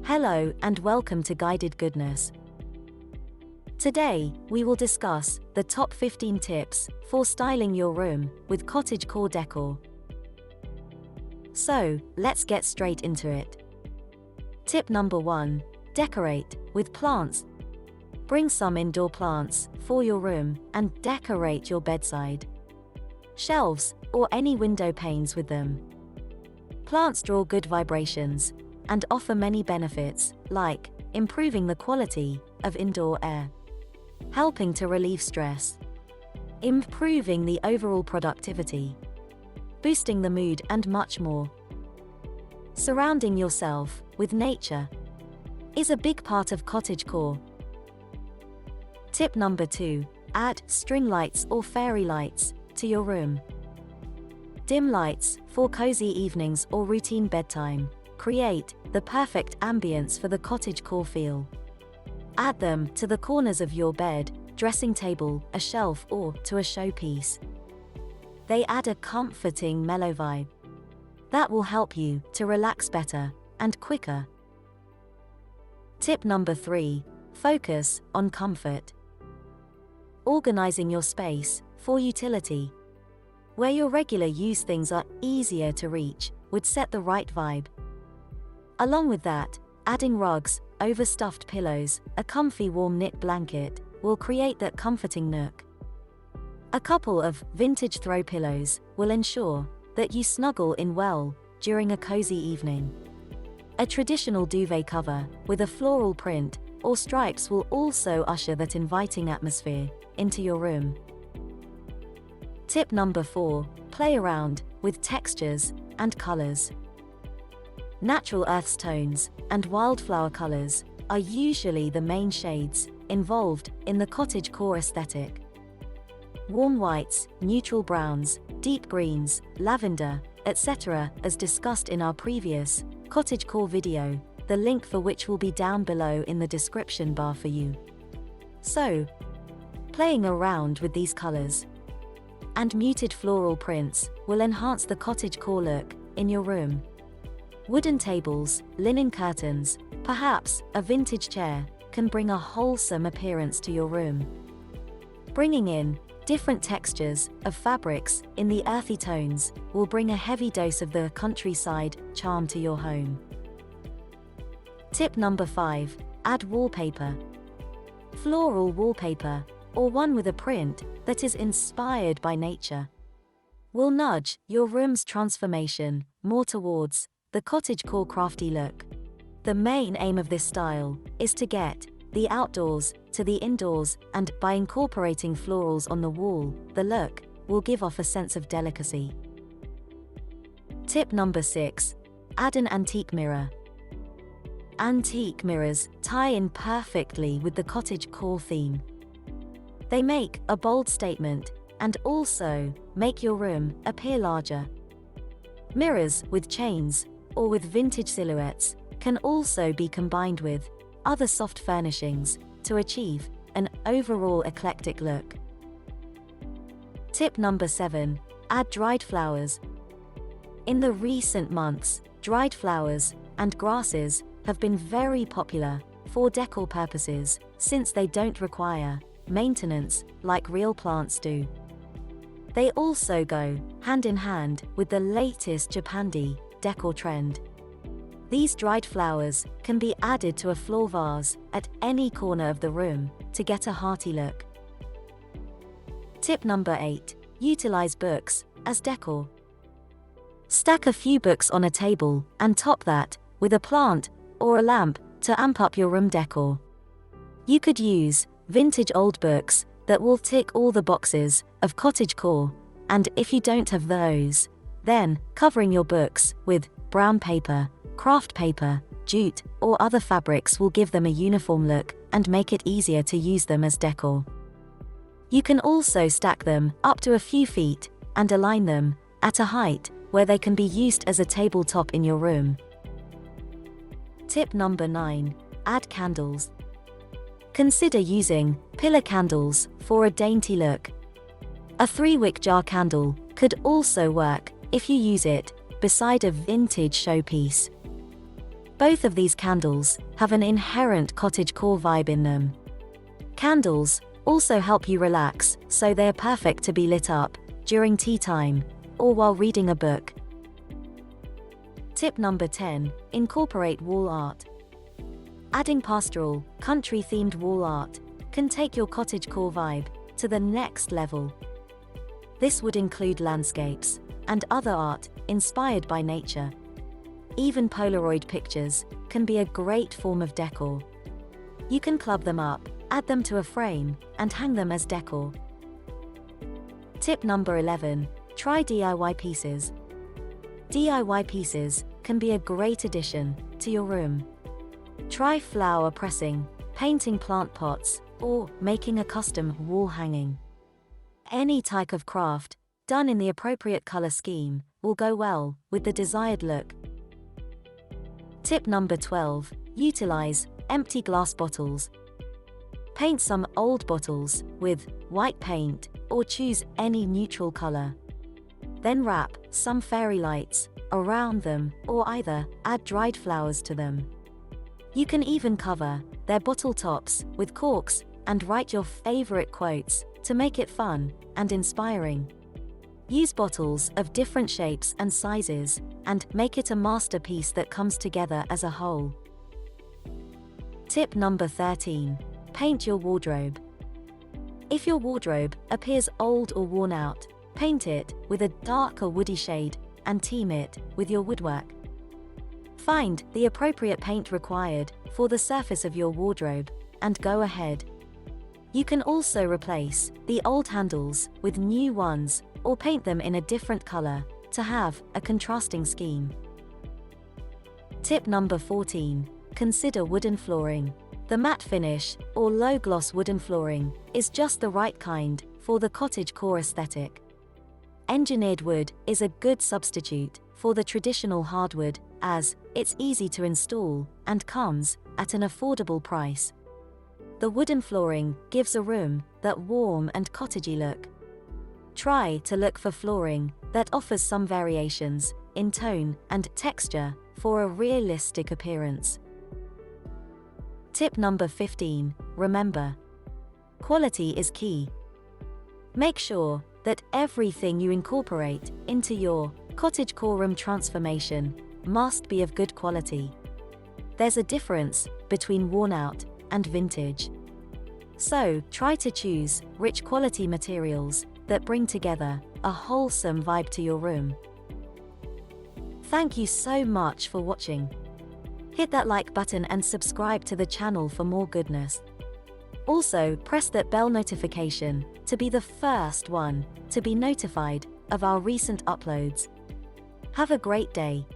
Hello and welcome to Guided Goodness. Today, we will discuss the top 15 tips for styling your room with Cottagecore Decor. So, let's get straight into it. Tip number 1. Decorate with plants. Bring some indoor plants for your room and decorate your bedside, shelves, or any window panes with them. Plants draw good vibrations and offer many benefits, like improving the quality of indoor air, helping to relieve stress, improving the overall productivity, boosting the mood, and much more. Surrounding yourself with nature is a big part of cottagecore. Tip number 2. Add string lights or fairy lights to your room. Dim lights for cozy evenings or routine bedtime create the perfect ambience for the cottagecore feel. Add them to the corners of your bed, dressing table, a shelf, or to a showpiece. They add a comforting, mellow vibe that will help you to relax better and quicker. Tip number 3. Focus on comfort. Organizing your space for utility, where your regular use things are easier to reach, would set the right vibe. Along with that, adding rugs, overstuffed pillows, a comfy warm knit blanket will create that comforting nook. A couple of vintage throw pillows will ensure that you snuggle in well during a cozy evening. A traditional duvet cover with a floral print or stripes will also usher that inviting atmosphere into your room. Tip number 4. Play around with textures and colors. Natural earth tones and wildflower colors are usually the main shades involved in the cottagecore aesthetic. Warm whites, neutral browns, deep greens, lavender, etc., as discussed in our previous cottagecore video, the link for which will be down below in the description bar for you. So, playing around with these colors and muted floral prints will enhance the cottagecore look in your room. Wooden tables, linen curtains, perhaps a vintage chair can bring a wholesome appearance to your room. Bringing in different textures of fabrics in the earthy tones will bring a heavy dose of the countryside charm to your home. Tip number 5. Add wallpaper. Floral wallpaper, or one with a print that is inspired by nature, will nudge your room's transformation more towards the cottagecore crafty look. The main aim of this style is to get the outdoors to the indoors, and by incorporating florals on the wall, the look will give off a sense of delicacy. Tip number 6. Add an antique mirror. Antique mirrors tie in perfectly with the cottagecore theme. They make a bold statement and also make your room appear larger. Mirrors with chains or with vintage silhouettes can also be combined with other soft furnishings to achieve an overall eclectic look. Tip number 7. Add dried flowers. In the recent months, dried flowers and grasses have been very popular for decor purposes since they don't require maintenance like real plants do. They also go hand in hand with the latest Japandi decor trend. These dried flowers can be added to a floor vase at any corner of the room to get a hearty look. Tip number 8. Utilize books as decor. Stack a few books on a table and top that with a plant or a lamp to amp up your room decor. You could use vintage old books that will tick all the boxes of cottagecore, and if you don't have those, then covering your books with brown paper, craft paper, jute, or other fabrics will give them a uniform look and make it easier to use them as decor. You can also stack them up to a few feet and align them at a height where they can be used as a tabletop in your room. Tip number 9. Add candles. Consider using pillar candles for a dainty look. A 3-wick jar candle could also work if you use it beside a vintage showpiece. Both of these candles have an inherent cottagecore vibe in them. Candles also help you relax, so they're perfect to be lit up during tea time or while reading a book. Tip number 10. Incorporate wall art. Adding pastoral, country-themed wall art can take your cottagecore vibe to the next level. This would include landscapes and other art inspired by nature. Even Polaroid pictures can be a great form of decor. You can club them up, add them to a frame, and hang them as decor. Tip number 11. Try DIY pieces. DIY pieces can be a great addition to your room. Try flower pressing, painting plant pots, or making a custom wall hanging. Any type of craft, done in the appropriate color scheme, will go well with the desired look. Tip number 12. Utilize empty glass bottles. Paint some old bottles with white paint or choose any neutral color. Then wrap some fairy lights around them or either add dried flowers to them. You can even cover their bottle tops with corks and write your favorite quotes to make it fun and inspiring. Use bottles of different shapes and sizes and make it a masterpiece that comes together as a whole. Tip number 13. Paint your wardrobe. If your wardrobe appears old or worn out, paint it with a darker woody shade and team it with your woodwork. Find the appropriate paint required for the surface of your wardrobe and go ahead. You can also replace the old handles with new ones or paint them in a different color to have a contrasting scheme. Tip number 14. Consider wooden flooring. The matte finish or low gloss wooden flooring is just the right kind for the cottagecore aesthetic. Engineered wood is a good substitute for the traditional hardwood as it's easy to install and comes at an affordable price. The wooden flooring gives a room that warm and cottagey look. Try to look for flooring that offers some variations in tone and texture for a realistic appearance. Tip number 15. Remember, quality is key. Make sure that everything you incorporate into your cottagecore room transformation must be of good quality. There's a difference between worn out and vintage. So, try to choose rich quality materials that bring together a wholesome vibe to your room. Thank you so much for watching. Hit that like button and subscribe to the channel for more goodness. Also, press that bell notification to be the first one to be notified of our recent uploads. Have a great day.